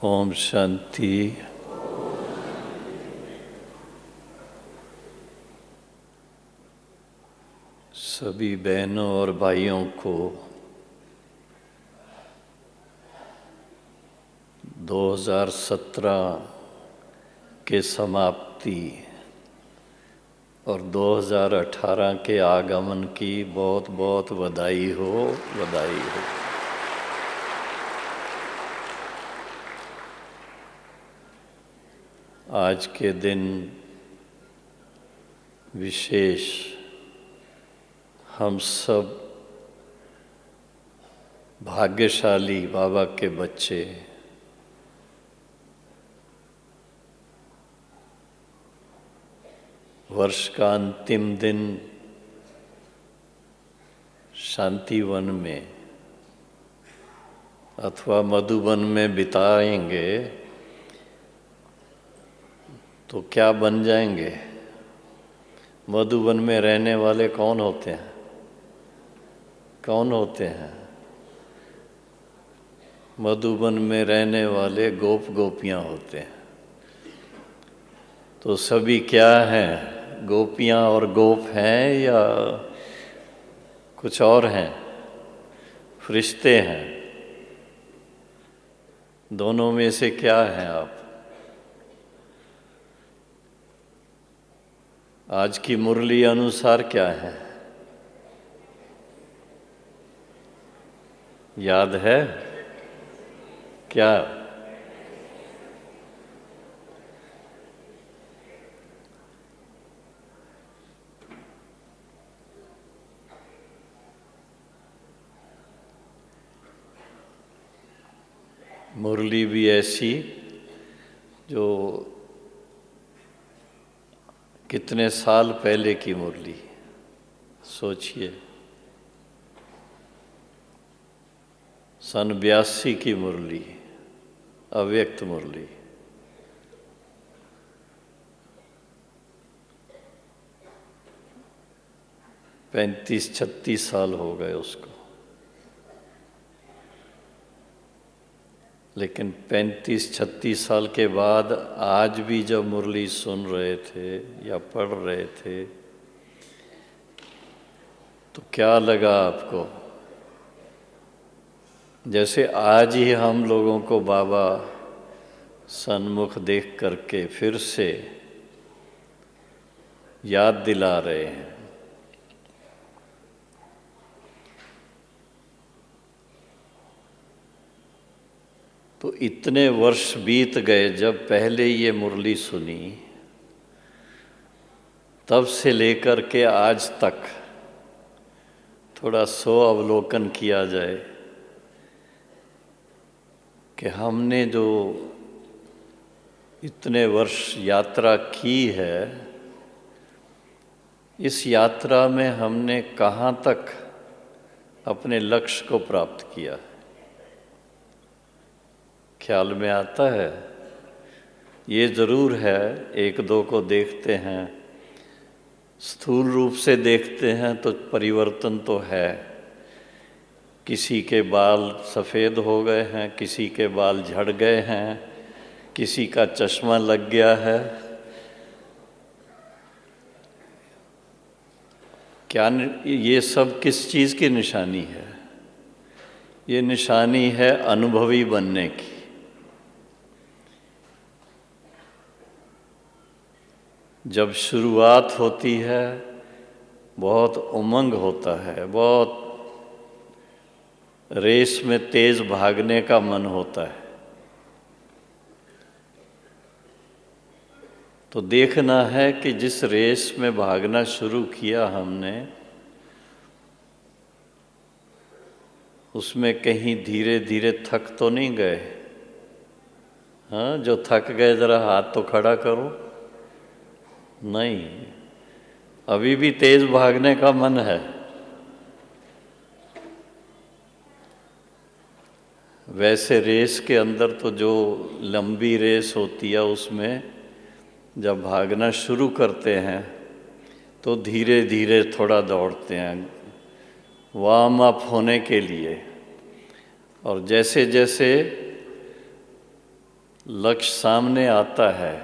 ओम शांति। सभी बहनों और भाइयों को 2017 के समाप्ति और 2018 के आगमन की बहुत बहुत बधाई हो, बधाई हो। आज के दिन विशेष हम सब भाग्यशाली बाबा के बच्चे वर्ष का अंतिम दिन शांतिवन में अथवा मधुबन में बिताएंगे तो क्या बन जाएंगे? मधुबन में रहने वाले कौन होते हैं? कौन होते हैं? मधुबन में रहने वाले गोप गोपियाँ होते हैं। तो सभी क्या हैं? गोपियाँ और गोप हैं या कुछ और हैं? फरिश्ते हैं? दोनों में से क्या हैं आप? आज की मुरली अनुसार क्या है? याद है क्या? मुरली भी ऐसी जो कितने साल पहले की मुरली, सोचिए। सन 82 की मुरली, अव्यक्त मुरली। पैंतीस 36 साल हो गए उसको। लेकिन 35-36 साल के बाद आज भी जब मुरली सुन रहे थे या पढ़ रहे थे तो क्या लगा आपको? जैसे आज ही हम लोगों को बाबा सन्मुख देख करके फिर से याद दिला रहे हैं। तो इतने वर्ष बीत गए जब पहले ये मुरली सुनी, तब से लेकर के आज तक थोड़ा सो अवलोकन किया जाए कि हमने जो इतने वर्ष यात्रा की है, इस यात्रा में हमने कहाँ तक अपने लक्ष्य को प्राप्त किया? ख्याल में आता है? ये ज़रूर है, एक दो को देखते हैं, स्थूल रूप से देखते हैं तो परिवर्तन तो है। किसी के बाल सफ़ेद हो गए हैं, किसी के बाल झड़ गए हैं, किसी का चश्मा लग गया है। क्या ये सब किस चीज़ की निशानी है? ये निशानी है अनुभवी बनने की। जब शुरुआत होती है बहुत उमंग होता है, बहुत रेस में तेज भागने का मन होता है। तो देखना है कि जिस रेस में भागना शुरू किया हमने, उसमें कहीं धीरे धीरे थक तो नहीं गए? हाँ, जो थक गए ज़रा हाथ तो खड़ा करो। नहीं, अभी भी तेज भागने का मन है। वैसे रेस के अंदर तो जो लंबी रेस होती है उसमें जब भागना शुरू करते हैं तो धीरे धीरे थोड़ा दौड़ते हैं वार्म अप होने के लिए। और जैसे जैसे लक्ष्य सामने आता है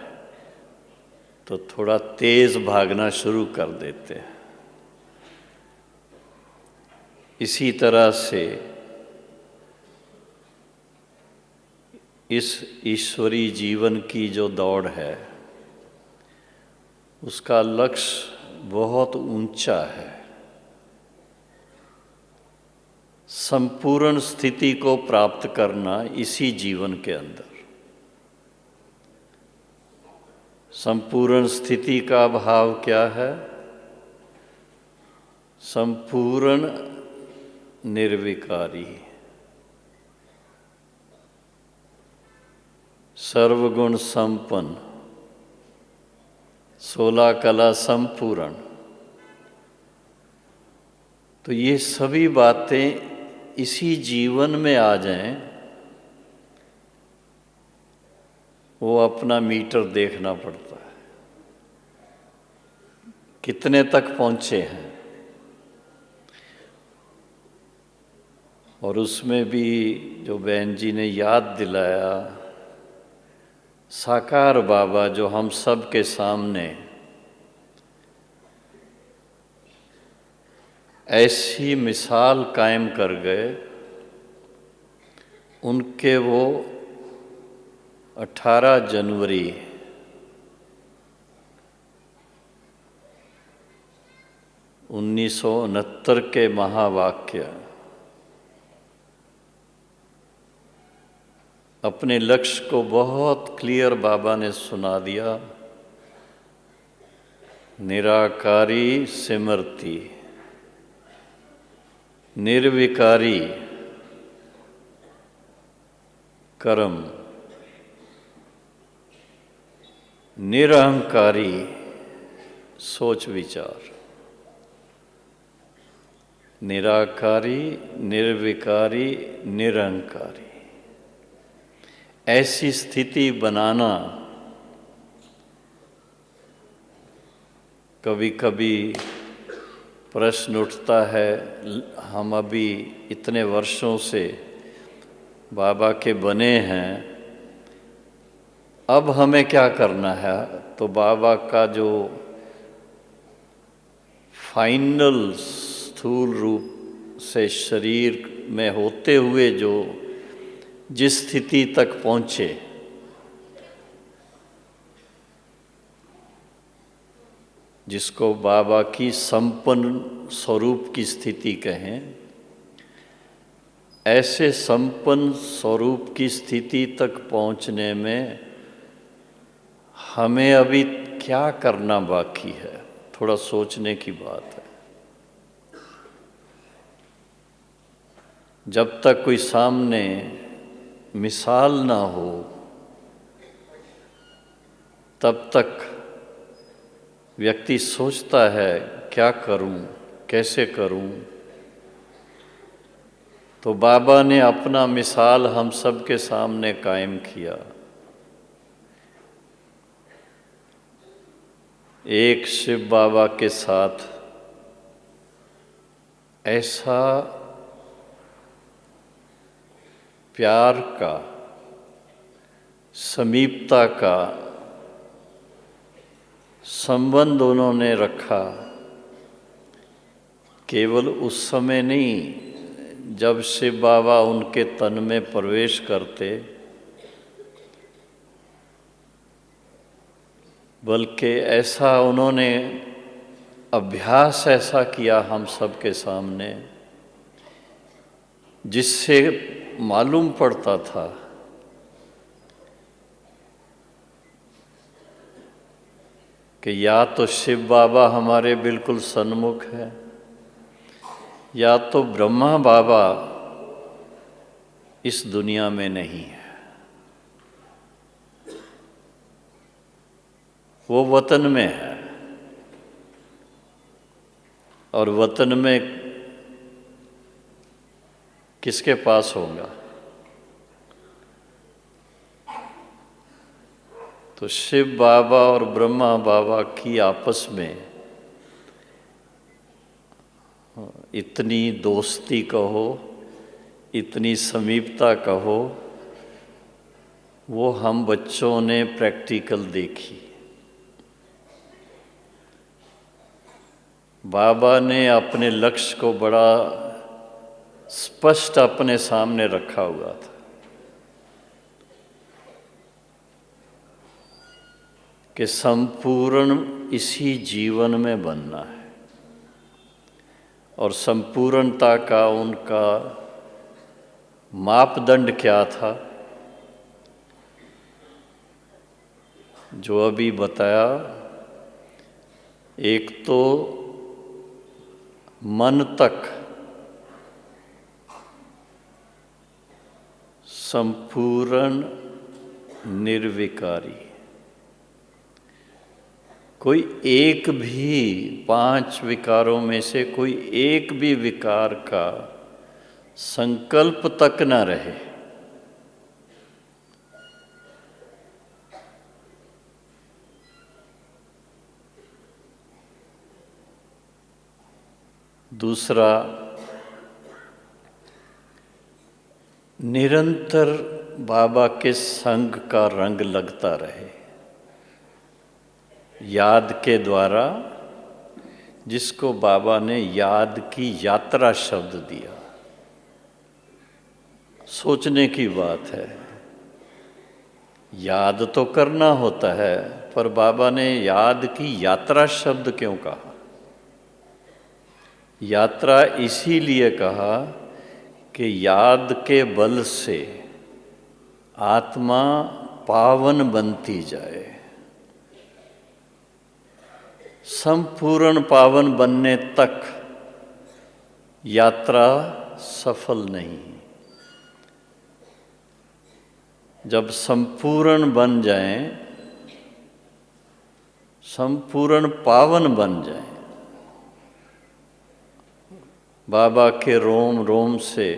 तो थोड़ा तेज भागना शुरू कर देते हैं। इसी तरह से इस ईश्वरी जीवन की जो दौड़ है उसका लक्ष्य बहुत ऊंचा है। संपूर्ण स्थिति को प्राप्त करना इसी जीवन के अंदर। संपूर्ण स्थिति का भाव क्या है? संपूर्ण निर्विकारी, सर्वगुण संपन्न, 16 कला संपूर्ण। तो ये सभी बातें इसी जीवन में आ जाएं, वो अपना मीटर देखना पड़ता है, कितने तक पहुंचे हैं। और उसमें भी जो बहन जी ने याद दिलाया, साकार बाबा जो हम सब के सामने ऐसी मिसाल कायम कर गए, उनके वो 18 जनवरी 1969 के महावाक्य अपने लक्ष्य को बहुत क्लियर बाबा ने सुना दिया। निराकारी सिमरती, निर्विकारी कर्म, निरहंकारी सोच विचार। निराकारी, निर्विकारी, निरहंकारी, ऐसी स्थिति बनाना कभी कभी प्रश्न उठता है। हम अभी इतने वर्षों से बाबा के बने हैं, अब हमें क्या करना है? तो बाबा का जो फाइनल स्थूल रूप से शरीर में होते हुए जो जिस स्थिति तक पहुँचे, जिसको बाबा की संपन्न स्वरूप की स्थिति कहें, ऐसे संपन्न स्वरूप की स्थिति तक पहुँचने में हमें अभी क्या करना बाकी है? थोड़ा सोचने की बात है। जब तक कोई सामने मिसाल ना हो, तब तक व्यक्ति सोचता है क्या करूं, कैसे करूं। तो बाबा ने अपना मिसाल हम सब के सामने कायम किया। एक शिव बाबा के साथ ऐसा प्यार का, समीपता का संबंध उन्होंने रखा। केवल उस समय नहीं जब शिव बाबा उनके तन में प्रवेश करते, बल्कि ऐसा उन्होंने अभ्यास ऐसा किया हम सब के सामने, जिससे मालूम पड़ता था कि या तो शिव बाबा हमारे बिल्कुल सन्मुख है, या तो ब्रह्मा बाबा इस दुनिया में नहीं है। वो वतन में है, और वतन में किसके पास होगा? तो शिव बाबा और ब्रह्मा बाबा की आपस में इतनी दोस्ती कहो, इतनी समीपता कहो, वो हम बच्चों ने प्रैक्टिकल देखी। बाबा ने अपने लक्ष्य को बड़ा स्पष्ट अपने सामने रखा हुआ था कि संपूर्ण इसी जीवन में बनना है। और संपूर्णता का उनका मापदंड क्या था, जो अभी बताया। एक तो मन तक संपूर्ण निर्विकारी, कोई एक भी 5 विकारों में से कोई एक भी विकार का संकल्प तक न रहे। दूसरा, निरंतर बाबा के संग का रंग लगता रहे, याद के द्वारा, जिसको बाबा ने याद की यात्रा शब्द दिया। सोचने की बात है, याद तो करना होता है, पर बाबा ने याद की यात्रा शब्द क्यों कहा? यात्रा इसीलिए कहा कि याद के बल से आत्मा पावन बनती जाए। संपूर्ण पावन बनने तक यात्रा सफल नहीं। जब संपूर्ण बन जाएं, संपूर्ण पावन बन जाएं, बाबा के रोम रोम से,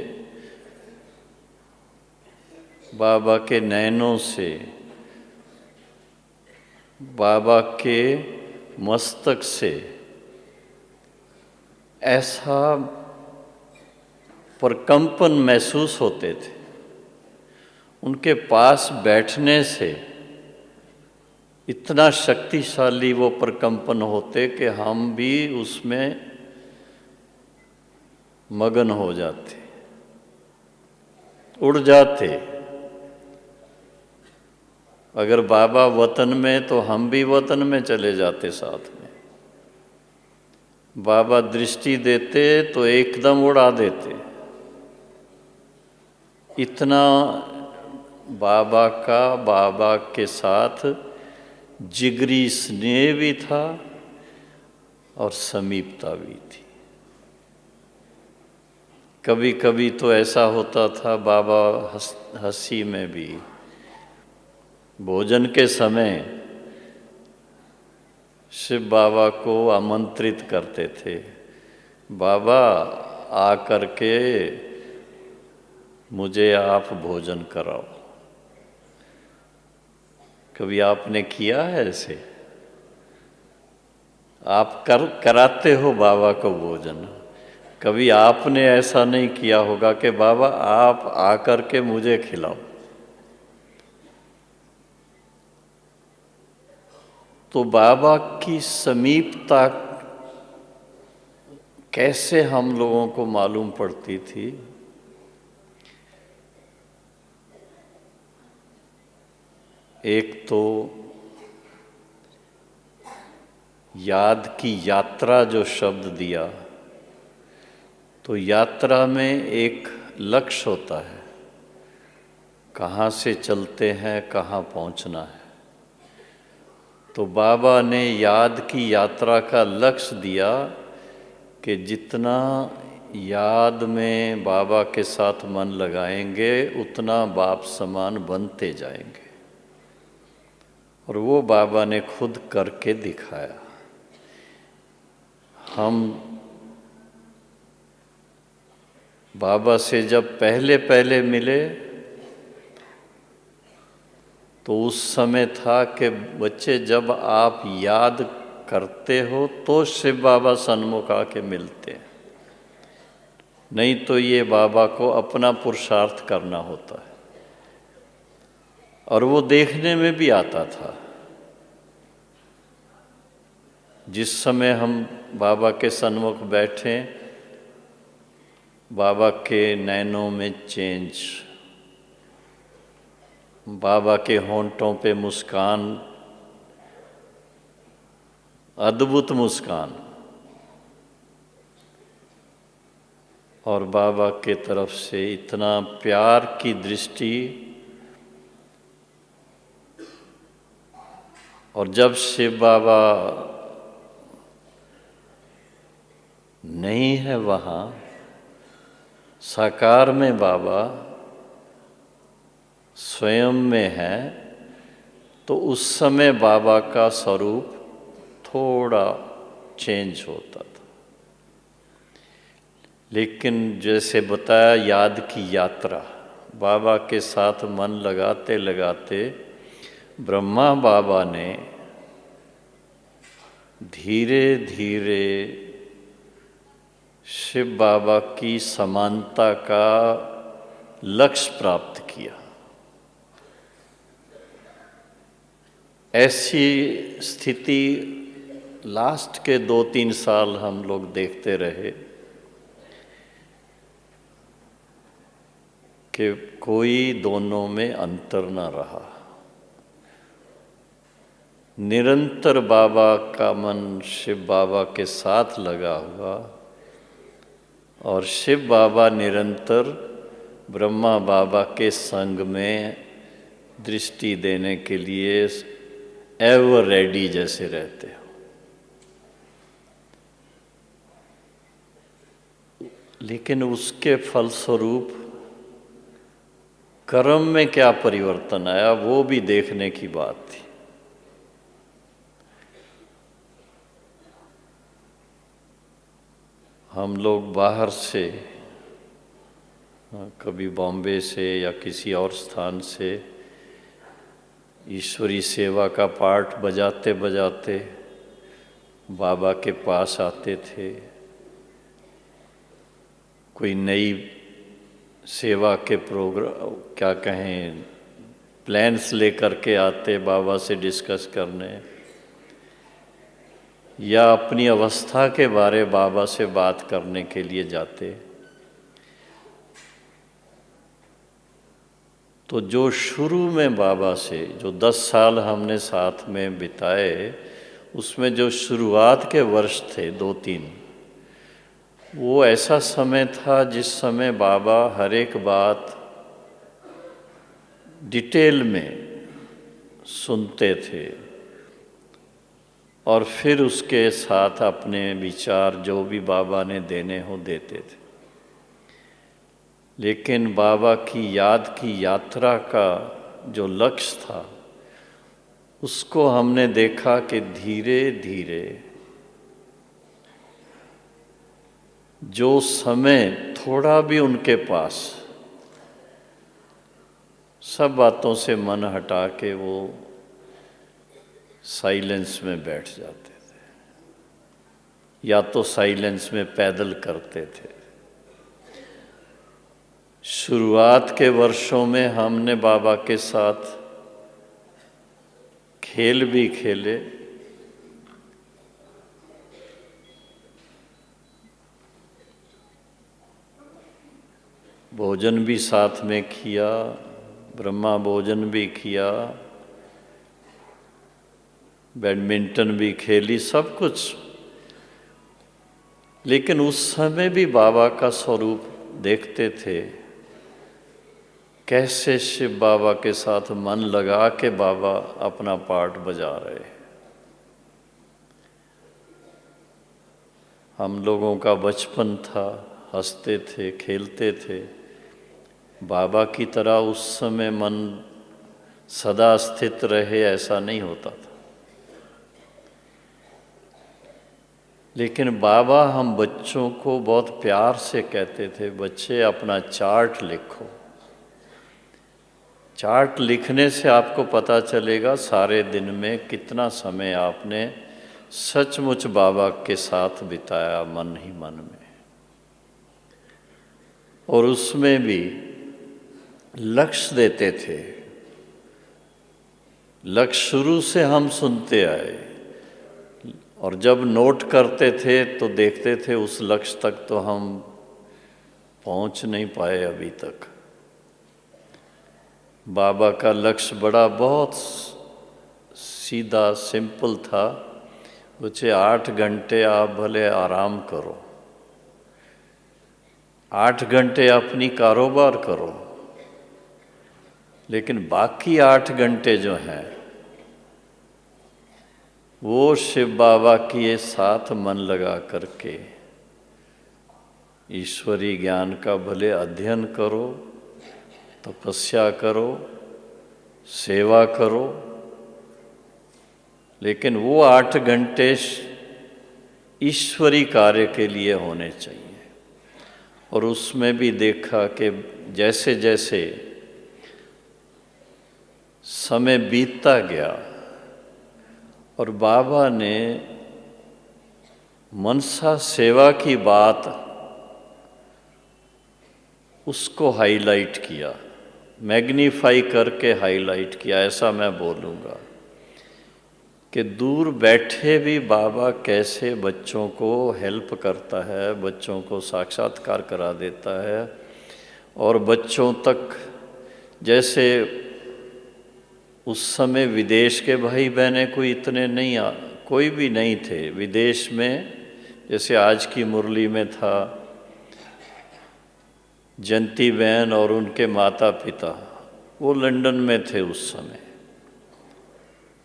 बाबा के नैनों से, बाबा के मस्तक से ऐसा प्रकंपन महसूस होते थे। उनके पास बैठने से इतना शक्तिशाली वो प्रकंपन होते कि हम भी उसमें मगन हो जाते, उड़ जाते। अगर बाबा वतन में तो हम भी वतन में चले जाते साथ में। बाबा दृष्टि देते तो एकदम उड़ा देते। इतना बाबा के साथ जिगरी स्नेह भी था और समीपता भी थी। कभी कभी तो ऐसा होता था, बाबा हंसी में भी भोजन के समय शिव बाबा को आमंत्रित करते थे, बाबा आकर के मुझे आप भोजन कराओ। कभी आपने किया है ऐसे? आप कराते हो बाबा को भोजन, कभी आपने ऐसा नहीं किया होगा कि बाबा आप आकर के मुझे खिलाओ। तो बाबा की समीपता कैसे हम लोगों को मालूम पड़ती थी? एक तो याद की यात्रा जो शब्द दिया, तो यात्रा में एक लक्ष्य होता है, कहाँ से चलते हैं, कहाँ पहुँचना है। तो बाबा ने याद की यात्रा का लक्ष्य दिया कि जितना याद में बाबा के साथ मन लगाएंगे उतना बाप समान बनते जाएंगे। और वो बाबा ने खुद करके दिखाया। हम बाबा से जब पहले पहले मिले तो उस समय था कि बच्चे जब आप याद करते हो तो शिव बाबा सन्मुख आके मिलते हैं, नहीं तो ये बाबा को अपना पुरुषार्थ करना होता है। और वो देखने में भी आता था। जिस समय हम बाबा के सन्मुख बैठे, बाबा के नैनों में चेंज, बाबा के होंठों पे मुस्कान, अद्भुत मुस्कान, और बाबा के तरफ से इतना प्यार की दृष्टि। और जब शिव बाबा नहीं है वहाँ, साकार में बाबा स्वयं में है, तो उस समय बाबा का स्वरूप थोड़ा चेंज होता था। लेकिन जैसे बताया, याद की यात्रा, बाबा के साथ मन लगाते लगाते ब्रह्मा बाबा ने धीरे धीरे शिव बाबा की समानता का लक्ष्य प्राप्त किया। ऐसी स्थिति लास्ट के 2-3 साल हम लोग देखते रहे कि कोई दोनों में अंतर न रहा। निरंतर बाबा का मन शिव बाबा के साथ लगा हुआ, और शिव बाबा निरंतर ब्रह्मा बाबा के संग में दृष्टि देने के लिए एवर रेडी जैसे रहते हो। लेकिन उसके फलस्वरूप कर्म में क्या परिवर्तन आया, वो भी देखने की बात थी। हम लोग बाहर से, कभी बॉम्बे से या किसी और स्थान से ईश्वरी सेवा का पाठ बजाते बजाते बाबा के पास आते थे। कोई नई सेवा के प्रोग्राम, क्या कहें, प्लान्स लेकर के आते बाबा से डिस्कस करने, या अपनी अवस्था के बारे बाबा से बात करने के लिए जाते। तो जो शुरू में बाबा से जो 10 साल हमने साथ में बिताए, उसमें जो शुरुआत के वर्ष थे 2-3, वो ऐसा समय था जिस समय बाबा हर एक बात डिटेल में सुनते थे और फिर उसके साथ अपने विचार जो भी बाबा ने देने हो देते थे। लेकिन बाबा की याद की यात्रा का जो लक्ष्य था, उसको हमने देखा कि धीरे धीरे जो समय थोड़ा भी उनके पास, सब बातों से मन हटा के वो साइलेंस में बैठ जाते थे, या तो साइलेंस में पैदल करते थे। शुरुआत के वर्षों में हमने बाबा के साथ खेल भी खेले, भोजन भी साथ में किया, ब्रह्मा भोजन भी किया, बैडमिंटन भी खेली, सब कुछ। लेकिन उस समय भी बाबा का स्वरूप देखते थे, कैसे शिव बाबा के साथ मन लगा के बाबा अपना पार्ट बजा रहे। हम लोगों का बचपन था, हंसते थे, खेलते थे। बाबा की तरह उस समय मन सदा स्थित रहे ऐसा नहीं होता था। लेकिन बाबा हम बच्चों को बहुत प्यार से कहते थे, बच्चे अपना चार्ट लिखो। चार्ट लिखने से आपको पता चलेगा सारे दिन में कितना समय आपने सचमुच बाबा के साथ बिताया, मन ही मन में। और उसमें भी लक्ष्य देते थे, लक्ष्य शुरू से हम सुनते आए, और जब नोट करते थे तो देखते थे उस लक्ष्य तक तो हम पहुंच नहीं पाए अभी तक। बाबा का लक्ष्य बड़ा बहुत सीधा सिंपल था। मुझे 8 घंटे आप भले आराम करो, 8 घंटे अपनी कारोबार करो, लेकिन बाकी 8 घंटे जो हैं वो शिव बाबा के साथ मन लगा करके ईश्वरी ज्ञान का भले अध्ययन करो, तपस्या करो, सेवा करो, लेकिन वो 8 घंटे ईश्वरी कार्य के लिए होने चाहिए। और उसमें भी देखा कि जैसे जैसे समय बीतता गया और बाबा ने मनसा सेवा की बात उसको हाईलाइट किया, मैग्नीफाई करके हाईलाइट किया, ऐसा मैं बोलूँगा कि दूर बैठे भी बाबा कैसे बच्चों को हेल्प करता है, बच्चों को साक्षात्कार करा देता है, और बच्चों तक जैसे उस समय विदेश के भाई बहने कोई इतने नहीं कोई भी नहीं थे विदेश में, जैसे आज की मुरली में था जयंती बहन और उनके माता पिता, वो लंदन में थे उस समय।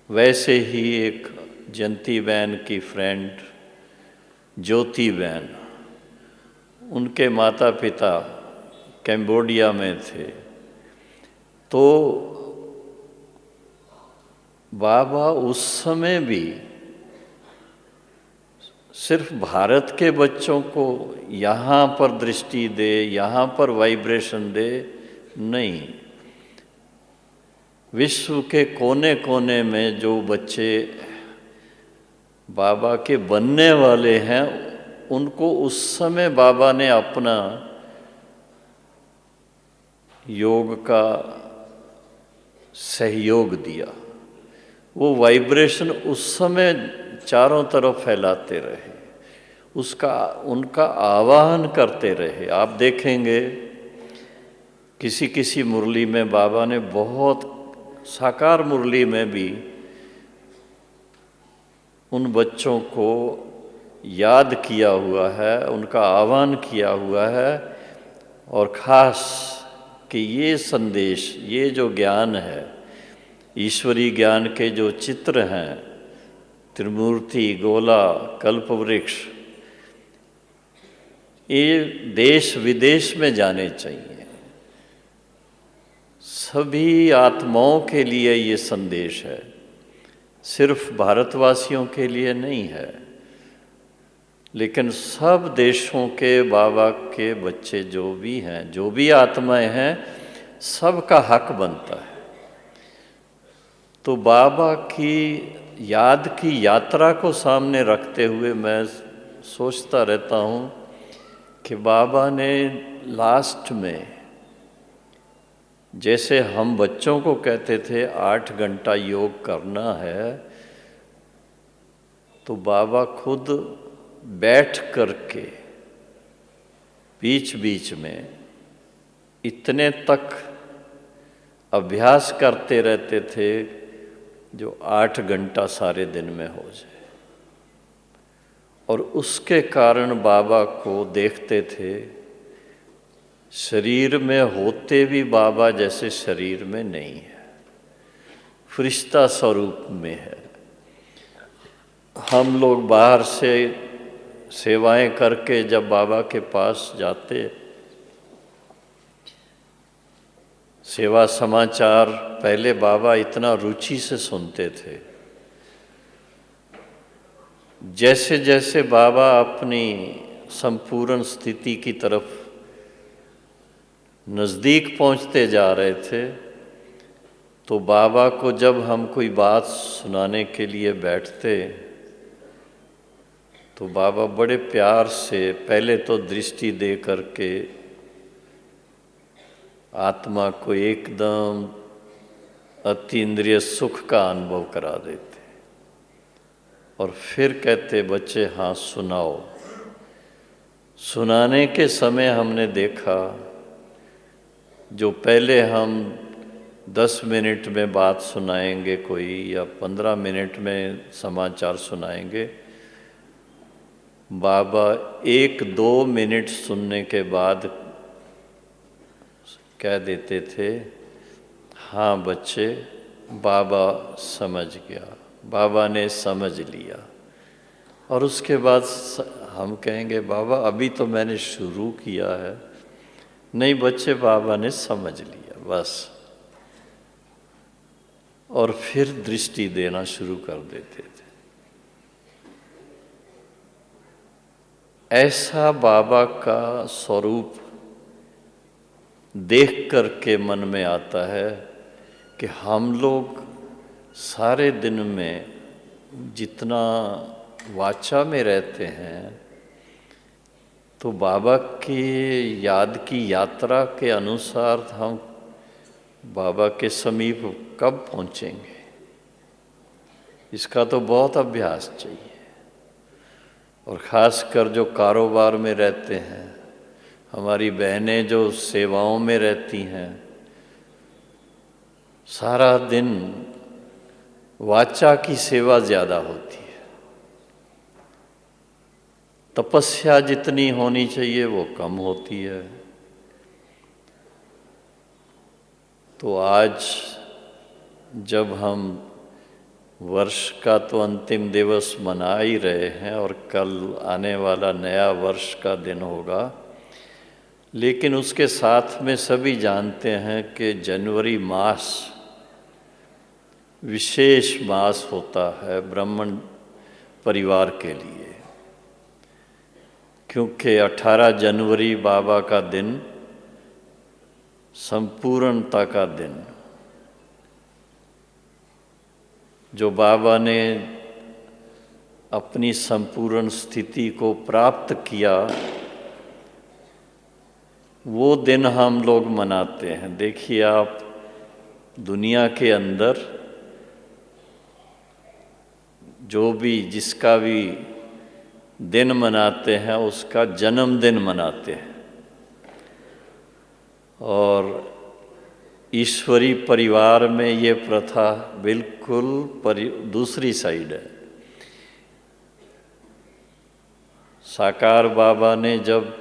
वैसे ही एक जयंती बहन की फ्रेंड ज्योति बहन, उनके माता पिता कैम्बोडिया में थे। तो बाबा उस समय भी सिर्फ भारत के बच्चों को यहाँ पर दृष्टि दे, यहाँ पर वाइब्रेशन दे, नहीं, विश्व के कोने कोने में जो बच्चे बाबा के बनने वाले हैं उनको उस समय बाबा ने अपना योग का सहयोग दिया। वो वाइब्रेशन उस समय चारों तरफ फैलाते रहे, उनका आवाहन करते रहे। आप देखेंगे किसी किसी मुरली में बाबा ने बहुत, साकार मुरली में भी उन बच्चों को याद किया हुआ है, उनका आह्वान किया हुआ है, और ख़ास कि ये संदेश, ये जो ज्ञान है, ईश्वरी ज्ञान के जो चित्र हैं, त्रिमूर्ति, गोला, कल्पवृक्ष, ये देश विदेश में जाने चाहिए। सभी आत्माओं के लिए ये संदेश है, सिर्फ भारतवासियों के लिए नहीं है, लेकिन सब देशों के बाबा के बच्चे जो भी हैं, जो भी आत्माएं हैं, सबका हक बनता है। तो बाबा की याद की यात्रा को सामने रखते हुए मैं सोचता रहता हूँ कि बाबा ने लास्ट में, जैसे हम बच्चों को कहते थे 8 घंटा योग करना है, तो बाबा खुद बैठ करके बीच बीच में इतने तक अभ्यास करते रहते थे जो 8 घंटा सारे दिन में हो जाए। और उसके कारण बाबा को देखते थे, शरीर में होते भी बाबा जैसे शरीर में नहीं है, फरिश्ता स्वरूप में है। हम लोग बाहर से सेवाएं करके जब बाबा के पास जाते, सेवा समाचार पहले बाबा इतना रुचि से सुनते थे। जैसे जैसे बाबा अपनी संपूर्ण स्थिति की तरफ नज़दीक पहुंचते जा रहे थे, तो बाबा को जब हम कोई बात सुनाने के लिए बैठते, तो बाबा बड़े प्यार से पहले तो दृष्टि दे करके आत्मा को एकदम अतीन्द्रिय सुख का अनुभव करा देते और फिर कहते बच्चे हाँ सुनाओ। सुनाने के समय हमने देखा जो पहले हम 10 मिनट में बात सुनाएंगे कोई या 15 मिनट में समाचार सुनाएंगे, बाबा 1-2 मिनट सुनने के बाद कह देते थे हाँ बच्चे बाबा समझ गया, बाबा ने समझ लिया। और उसके बाद हम कहेंगे बाबा अभी तो मैंने शुरू किया है, नहीं बच्चे बाबा ने समझ लिया बस। और फिर दृष्टि देना शुरू कर देते थे। ऐसा बाबा का स्वरूप देख कर के मन में आता है कि हम लोग सारे दिन में जितना वाचा में रहते हैं तो बाबा की याद की यात्रा के अनुसार हम बाबा के समीप कब पहुंचेंगे, इसका तो बहुत अभ्यास चाहिए। और ख़ासकर जो कारोबार में रहते हैं, हमारी बहनें जो सेवाओं में रहती हैं, सारा दिन वाचा की सेवा ज़्यादा होती है, तपस्या जितनी होनी चाहिए वो कम होती है। तो आज जब हम वर्ष का तो अंतिम दिवस मना ही रहे हैं और कल आने वाला नया वर्ष का दिन होगा, लेकिन उसके साथ में सभी जानते हैं कि जनवरी मास विशेष मास होता है ब्राह्मण परिवार के लिए, क्योंकि 18 जनवरी बाबा का दिन संपूर्णता का दिन, जो बाबा ने अपनी संपूर्ण स्थिति को प्राप्त किया वो दिन हम लोग मनाते हैं। देखिए आप दुनिया के अंदर जो भी जिसका भी दिन मनाते हैं उसका जन्मदिन मनाते हैं, और ईश्वरी परिवार में ये प्रथा बिल्कुल दूसरी साइड है। साकार बाबा ने जब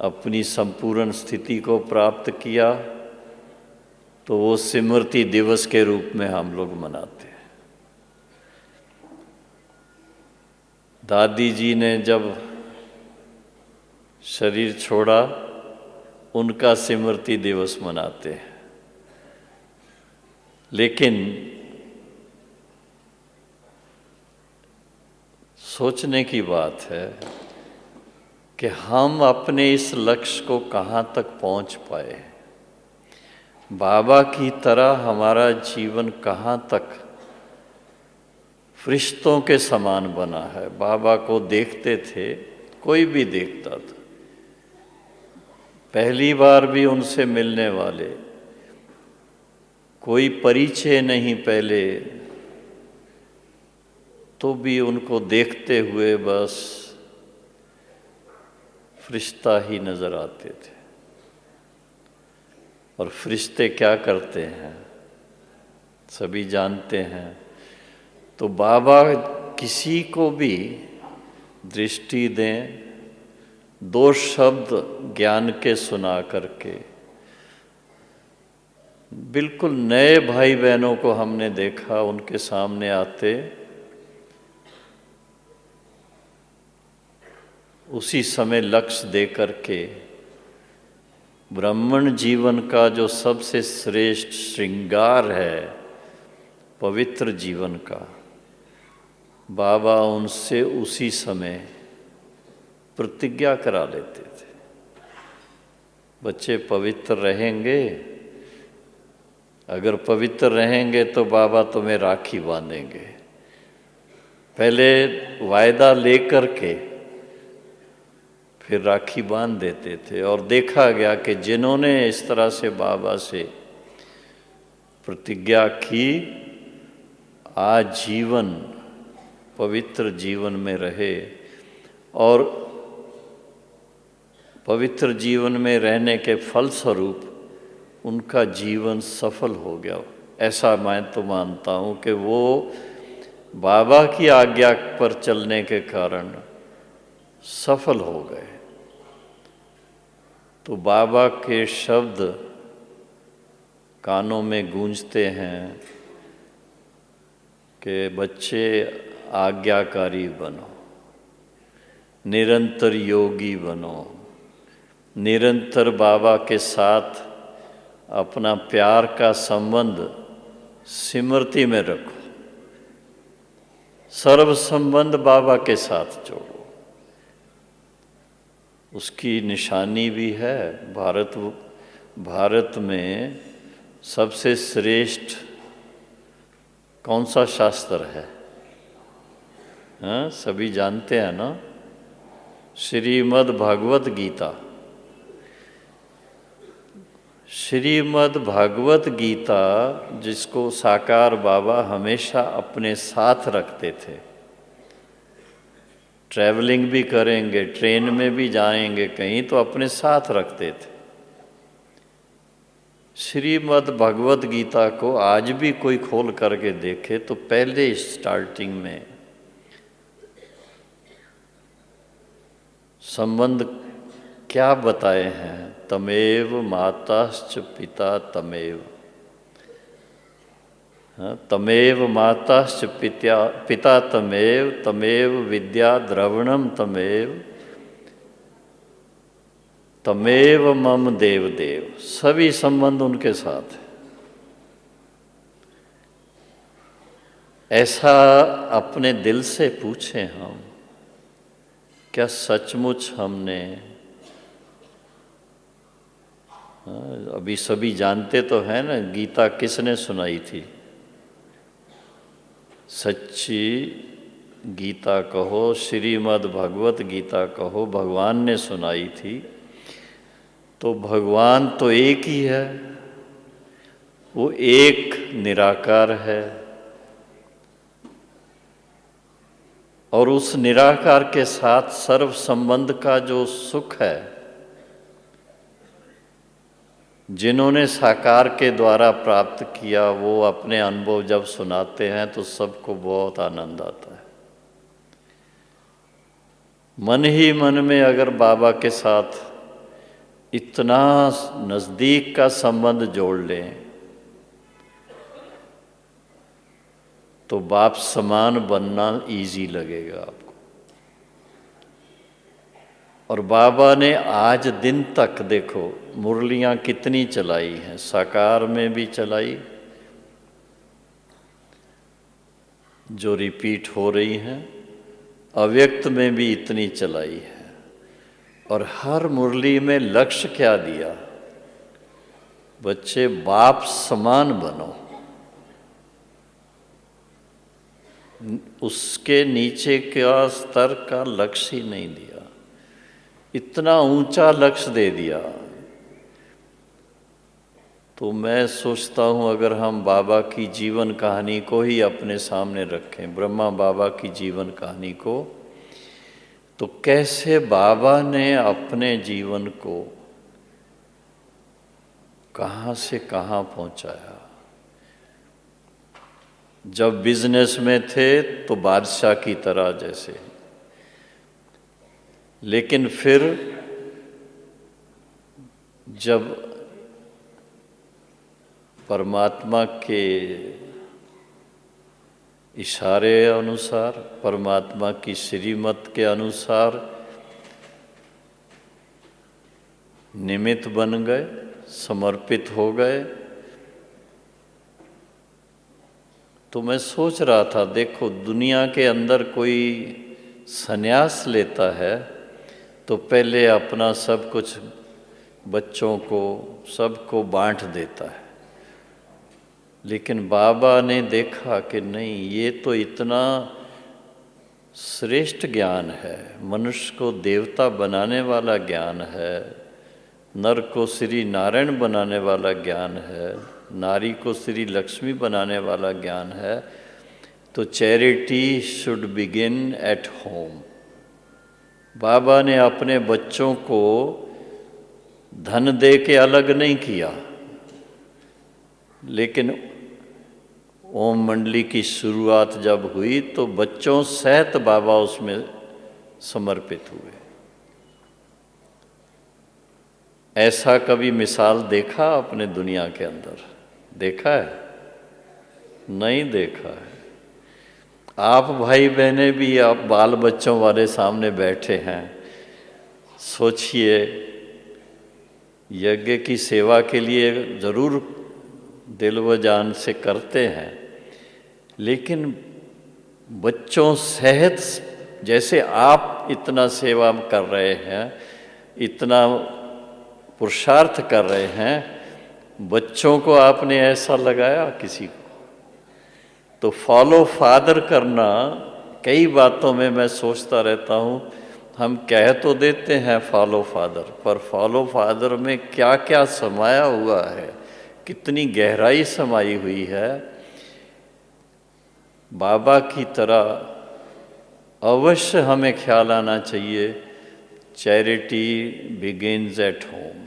अपनी संपूर्ण स्थिति को प्राप्त किया तो वो स्मृति दिवस के रूप में हम लोग मनाते हैं। दादी जी ने जब शरीर छोड़ा उनका स्मृति दिवस मनाते हैं। लेकिन सोचने की बात है कि हम अपने इस लक्ष्य को कहाँ तक पहुँच पाए, बाबा की तरह हमारा जीवन कहाँ तक फरिश्तों के समान बना है। बाबा को देखते थे, कोई भी देखता था, पहली बार भी उनसे मिलने वाले, कोई परिचय नहीं पहले, तो भी उनको देखते हुए बस फरिश्ता ही नज़र आते थे। और फरिश्ते क्या करते हैं सभी जानते हैं। तो बाबा किसी को भी दृष्टि दें, 2 शब्द ज्ञान के सुना करके, बिल्कुल नए भाई बहनों को हमने देखा उनके सामने आते, उसी समय लक्ष्य दे करके ब्राह्मण जीवन का जो सबसे श्रेष्ठ श्रृंगार है पवित्र जीवन का, बाबा उनसे उसी समय प्रतिज्ञा करा लेते थे। बच्चे पवित्र रहेंगे, अगर पवित्र रहेंगे तो बाबा तुम्हें राखी बांधेंगे। पहले वायदा लेकर के फिर राखी बांध देते थे। और देखा गया कि जिन्होंने इस तरह से बाबा से प्रतिज्ञा की आजीवन पवित्र जीवन में रहे और पवित्र जीवन में रहने के फलस्वरूप उनका जीवन सफल हो गया। ऐसा मैं तो मानता हूँ कि वो बाबा की आज्ञा पर चलने के कारण सफल हो गए। तो बाबा के शब्द कानों में गूंजते हैं कि बच्चे आज्ञाकारी बनो, निरंतर योगी बनो, निरंतर बाबा के साथ अपना प्यार का संबंध स्मृति में रखो, सर्व संबंध बाबा के साथ जोड़ो। उसकी निशानी भी है। भारत में सबसे श्रेष्ठ कौन सा शास्त्र है? हाँ, सभी जानते हैं ना, श्रीमद् भागवत गीता। श्रीमद् भागवत गीता जिसको साकार बाबा हमेशा अपने साथ रखते थे। ट्रैवलिंग भी करेंगे, ट्रेन में भी जाएंगे कहीं तो अपने साथ रखते थे। श्रीमद् भागवत गीता को आज भी कोई खोल करके देखे तो पहले स्टार्टिंग में संबंध क्या बताए हैं? तमेव माताश्च पिता तमेव, तमेव माताश्च पिता तमेव, तमेव विद्या द्रवणम तमेव, तमेव मम देव देव। सभी संबंध उनके साथ है। ऐसा अपने दिल से पूछें हम, क्या सचमुच हमने, अभी सभी जानते तो हैं ना, गीता किसने सुनाई थी? सच्ची गीता कहो, श्रीमद् भगवत गीता कहो, भगवान ने सुनाई थी। तो भगवान तो एक ही है, वो एक निराकार है और उस निराकार के साथ सर्व संबंध का जो सुख है, जिन्होंने साकार के द्वारा प्राप्त किया, वो अपने अनुभव जब सुनाते हैं तो सबको बहुत आनंद आता है। मन ही मन में अगर बाबा के साथ इतना नज़दीक का संबंध जोड़ लें तो बाप समान बनना इजी लगेगा आपको। और बाबा ने आज दिन तक देखो मुरलियाँ कितनी चलाई हैं, साकार में भी चलाई जो रिपीट हो रही हैं, अव्यक्त में भी इतनी चलाई है। और हर मुरली में लक्ष्य क्या दिया? बच्चे बाप समान बनो, उसके नीचे का स्तर का लक्ष्य ही नहीं दिया, इतना ऊंचा लक्ष्य दे दिया। तो मैं सोचता हूँ अगर हम बाबा की जीवन कहानी को ही अपने सामने रखें, ब्रह्मा बाबा की जीवन कहानी को, तो कैसे बाबा ने अपने जीवन को कहाँ से कहाँ पहुँचाया। जब बिजनेस में थे तो बादशाह की तरह जैसे, लेकिन फिर जब परमात्मा के इशारे अनुसार, परमात्मा की श्रीमत के अनुसार निमित्त बन गए, समर्पित हो गए, तो मैं सोच रहा था देखो दुनिया के अंदर कोई संन्यास लेता है तो पहले अपना सब कुछ बच्चों को सबको बांट देता है, लेकिन बाबा ने देखा कि नहीं, ये तो इतना श्रेष्ठ ज्ञान है, मनुष्य को देवता बनाने वाला ज्ञान है, नर को श्री नारायण बनाने वाला ज्ञान है, नारी को श्री लक्ष्मी बनाने वाला ज्ञान है, तो charity should begin at home. बाबा ने अपने बच्चों को धन दे के अलग नहीं किया, लेकिन ओम मंडली की शुरुआत जब हुई तो बच्चों सहित बाबा उसमें समर्पित हुए। ऐसा कभी मिसाल देखा आपने दुनिया के अंदर? देखा है? नहीं देखा है। आप भाई बहने भी आप बाल बच्चों वाले सामने बैठे हैं, सोचिए यज्ञ की सेवा के लिए ज़रूर दिल व जान से करते हैं, लेकिन बच्चों सहित जैसे आप इतना सेवा कर रहे हैं, इतना पुरुषार्थ कर रहे हैं, बच्चों को आपने ऐसा लगाया किसी को? तो फॉलो फादर करना, कई बातों में मैं सोचता रहता हूँ, हम कह तो देते हैं फॉलो फादर, पर फॉलो फादर में क्या क्या समाया हुआ है, कितनी गहराई समाई हुई है। बाबा की तरह अवश्य हमें ख्याल आना चाहिए, चैरिटी बिगिन्स एट होम।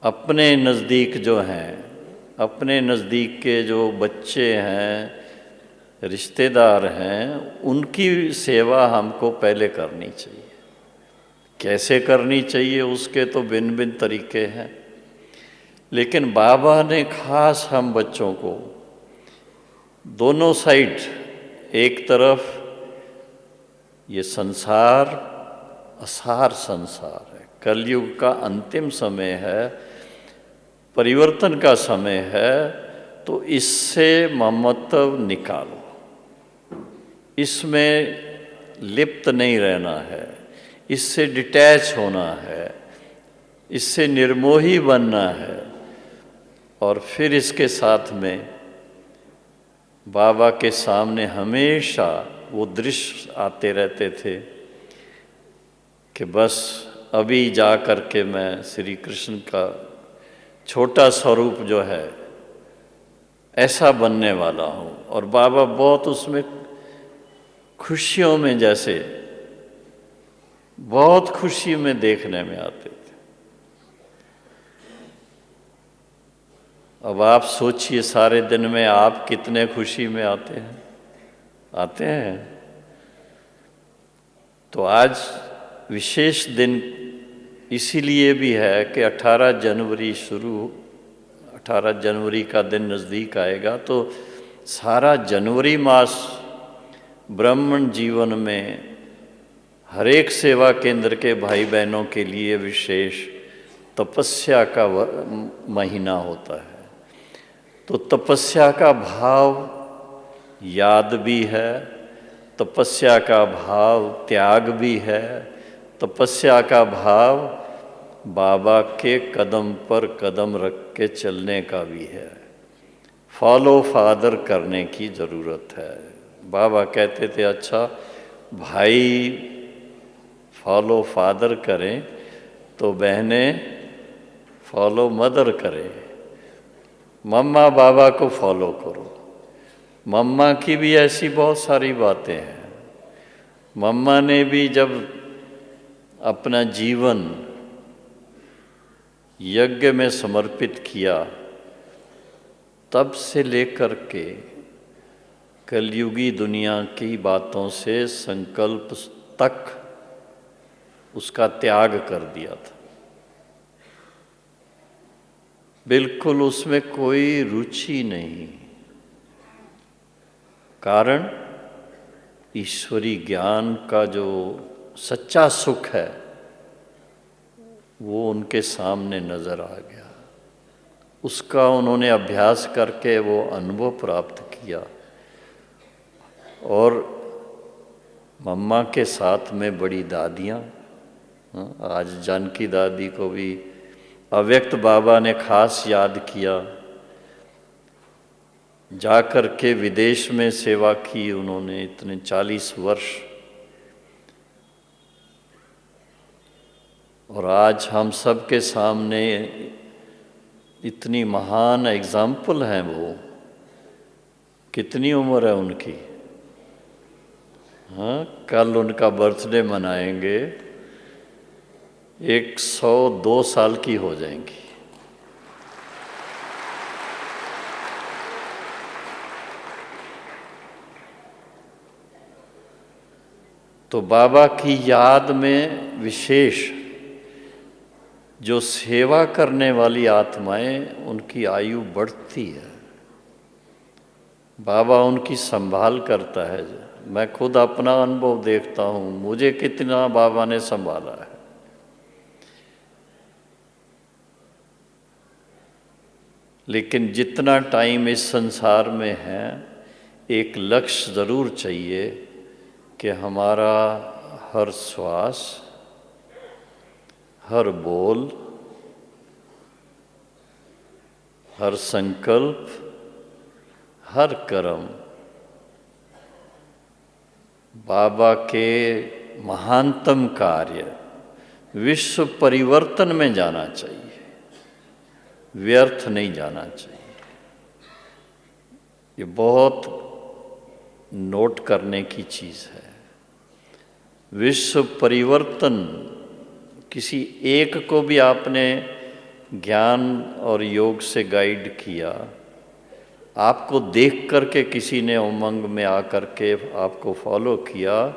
अपने नज़दीक जो हैं, अपने नज़दीक के जो बच्चे हैं, रिश्तेदार हैं, उनकी सेवा हमको पहले करनी चाहिए। कैसे करनी चाहिए उसके तो भिन्न भिन्न तरीके हैं, लेकिन बाबा ने खास हम बच्चों को दोनों साइड, एक तरफ ये संसार असार संसार है, कलयुग का अंतिम समय है, परिवर्तन का समय है, तो इससे ममत्व निकालो, इसमें लिप्त नहीं रहना है, इससे डिटैच होना है, इससे निर्मोही बनना है। और फिर इसके साथ में बाबा के सामने हमेशा वो दृश्य आते रहते थे कि बस अभी जा कर के मैं श्री कृष्ण का छोटा स्वरूप जो है ऐसा बनने वाला हूँ। और बाबा बहुत उसमें खुशियों में, जैसे बहुत खुशी में देखने में आते थे। अब आप सोचिए सारे दिन में आप कितने खुशी में आते हैं, आते हैं। तो आज विशेष दिन इसीलिए भी है कि 18 जनवरी का दिन नज़दीक आएगा, तो सारा जनवरी मास ब्राह्मण जीवन में हर एक सेवा केंद्र के भाई बहनों के लिए विशेष तपस्या का महीना होता है। तो तपस्या का भाव याद भी है, तपस्या का भाव त्याग भी है, तपस्या का भाव बाबा के कदम पर कदम रख के चलने का भी है। फॉलो फादर करने की ज़रूरत है। बाबा कहते थे अच्छा भाई फॉलो फादर करें तो बहनें फॉलो मदर करें। मम्मा बाबा को फॉलो करो। मम्मा की भी ऐसी बहुत सारी बातें हैं। मम्मा ने भी जब अपना जीवन यज्ञ में समर्पित किया, तब से लेकर के कलयुगी दुनिया की बातों से संकल्प तक उसका त्याग कर दिया था। बिल्कुल उसमें कोई रुचि नहीं। कारण ईश्वरी ज्ञान का जो सच्चा सुख है वो उनके सामने नज़र आ गया। उसका उन्होंने अभ्यास करके वो अनुभव प्राप्त किया। और मम्मा के साथ में बड़ी दादियाँ, आज जानकी दादी को भी अव्यक्त बाबा ने खास याद किया। जाकर के विदेश में सेवा की उन्होंने इतने 40 वर्ष। और आज हम सब के सामने इतनी महान एग्जाम्पल हैं वो। कितनी उम्र है उनकी? हाँ, कल उनका बर्थडे मनाएंगे, 102 साल की हो जाएंगी। तो बाबा की याद में विशेष जो सेवा करने वाली आत्माएं, उनकी आयु बढ़ती है। बाबा उनकी संभाल करता है। मैं खुद अपना अनुभव देखता हूँ, मुझे कितना बाबा ने संभाला है। लेकिन जितना टाइम इस संसार में है, एक लक्ष्य ज़रूर चाहिए कि हमारा हर श्वास, हर बोल, हर संकल्प, हर कर्म बाबा के महानतम कार्य विश्व परिवर्तन में जाना चाहिए, व्यर्थ नहीं जाना चाहिए। ये बहुत नोट करने की चीज़ है। विश्व परिवर्तन, किसी एक को भी आपने ज्ञान और योग से गाइड किया, आपको देख करके किसी ने उमंग में आकर के आपको फॉलो किया,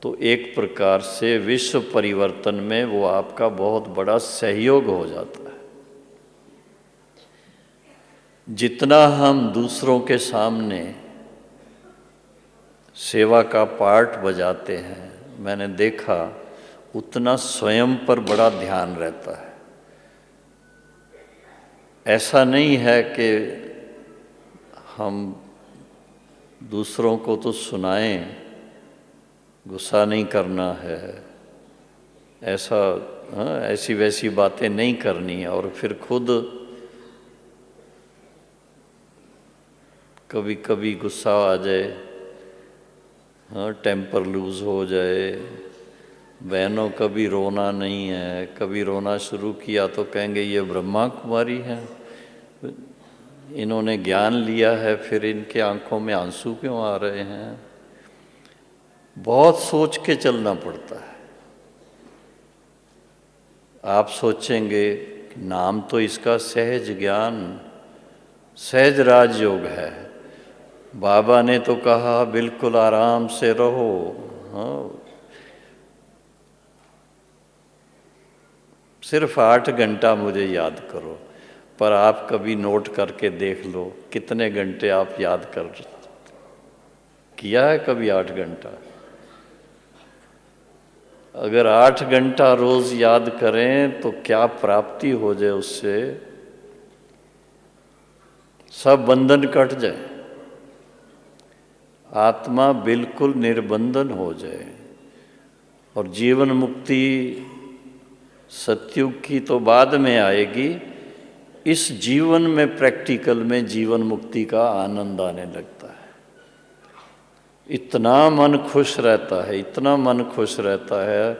तो एक प्रकार से विश्व परिवर्तन में वो आपका बहुत बड़ा सहयोग हो जाता है। जितना हम दूसरों के सामने सेवा का पार्ट बजाते हैं, मैंने देखा उतना स्वयं पर बड़ा ध्यान रहता है। ऐसा नहीं है कि हम दूसरों को तो सुनाएं, गुस्सा नहीं करना है, ऐसा ऐसी वैसी बातें नहीं करनी है, और फिर खुद कभी कभी गुस्सा आ जाए, टेम्पर लूज हो जाए। बहनों, कभी रोना नहीं है। कभी रोना शुरू किया तो कहेंगे ये ब्रह्मा कुमारी हैं, इन्होंने ज्ञान लिया है, फिर इनके आंखों में आंसू क्यों आ रहे हैं। बहुत सोच के चलना पड़ता है। आप सोचेंगे नाम तो इसका सहज ज्ञान, सहज राजयोग है। बाबा ने तो कहा बिल्कुल आराम से रहो। हाँ, सिर्फ 8 घंटा मुझे याद करो। पर आप कभी नोट करके देख लो कितने घंटे आप याद कर किया है कभी 8 घंटा? अगर 8 घंटा रोज याद करें तो क्या प्राप्ति हो जाए उससे, सब बंधन कट जाए, आत्मा बिल्कुल निर्बंधन हो जाए, और जीवन मुक्ति सतयुग की तो बाद में आएगी। इस जीवन में प्रैक्टिकल में जीवन मुक्ति का आनंद आने लगता है। इतना मन खुश रहता है, इतना मन खुश रहता है।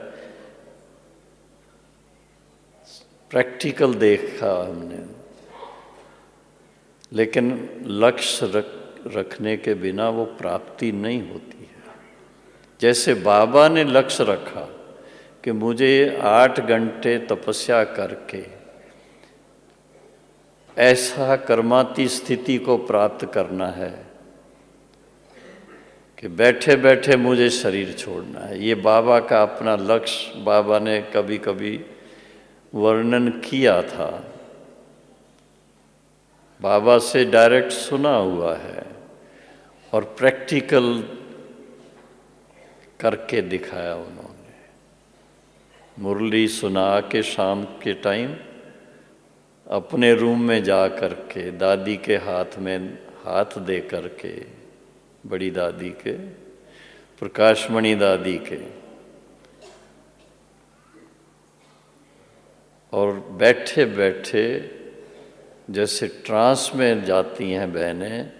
प्रैक्टिकल देखा हमने, लेकिन लक्ष्य रखने के बिना वो प्राप्ति नहीं होती है। जैसे बाबा ने लक्ष्य रखा कि मुझे 8 घंटे तपस्या करके ऐसा कर्माती स्थिति को प्राप्त करना है कि बैठे बैठे मुझे शरीर छोड़ना है। ये बाबा का अपना लक्ष्य बाबा ने कभी कभी वर्णन किया था, बाबा से डायरेक्ट सुना हुआ है और प्रैक्टिकल करके दिखाया उन्होंने। मुरली सुना के शाम के टाइम अपने रूम में जा कर के दादी के हाथ में हाथ दे कर के, बड़ी दादी के, प्रकाशमणि दादी के, और बैठे बैठे जैसे ट्रांस में जाती हैं बहनें,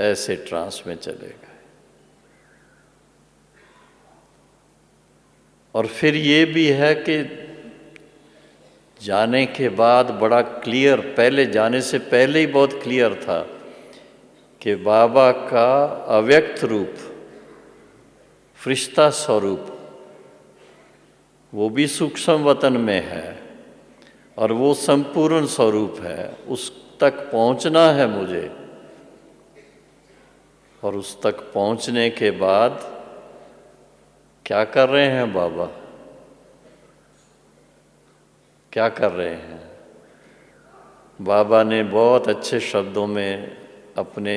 ऐसे ट्रांस में चले गए। और फिर ये भी है कि जाने के बाद बड़ा क्लियर, पहले जाने से पहले ही बहुत क्लियर था कि बाबा का अव्यक्त रूप, फरिश्ता स्वरूप, वो भी सूक्ष्म वतन में है और वो संपूर्ण स्वरूप है। उस तक पहुंचना है मुझे, और उस तक पहुंचने के बाद क्या कर रहे हैं बाबा? क्या कर रहे हैं? बाबा ने बहुत अच्छे शब्दों में अपने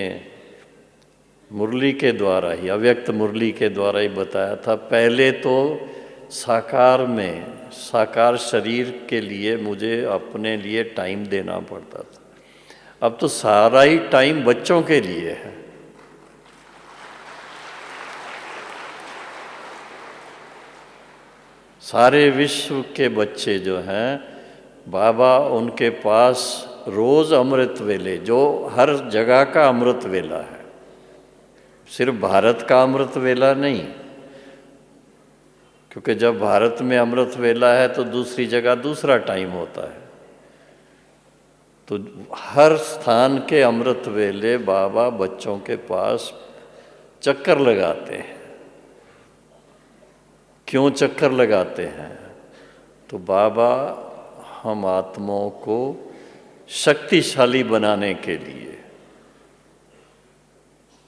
मुरली के द्वारा ही, अव्यक्त मुरली के द्वारा ही बताया था। पहले तो साकार में, साकार शरीर के लिए मुझे अपने लिए टाइम देना पड़ता था, अब तो सारा ही टाइम बच्चों के लिए है। सारे विश्व के बच्चे जो हैं, बाबा उनके पास रोज़ अमृत वेले, जो हर जगह का अमृत वेला है, सिर्फ भारत का अमृत वेला नहीं, क्योंकि जब भारत में अमृत वेला है तो दूसरी जगह दूसरा टाइम होता है। तो हर स्थान के अमृत वेले बाबा बच्चों के पास चक्कर लगाते हैं। क्यों चक्कर लगाते हैं? तो बाबा हम आत्माओं को शक्तिशाली बनाने के लिए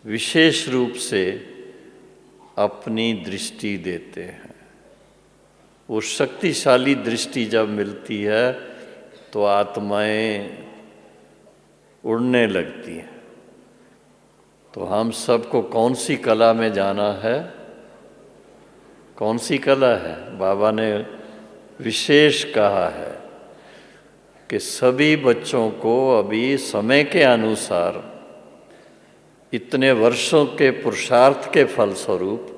विशेष रूप से अपनी दृष्टि देते हैं। वो शक्तिशाली दृष्टि जब मिलती है तो आत्माएं उड़ने लगती हैं। तो हम सबको कौन सी कला में जाना है? कौन सी कला है? बाबा ने विशेष कहा है कि सभी बच्चों को अभी समय के अनुसार, इतने वर्षों के पुरुषार्थ के फलस्वरूप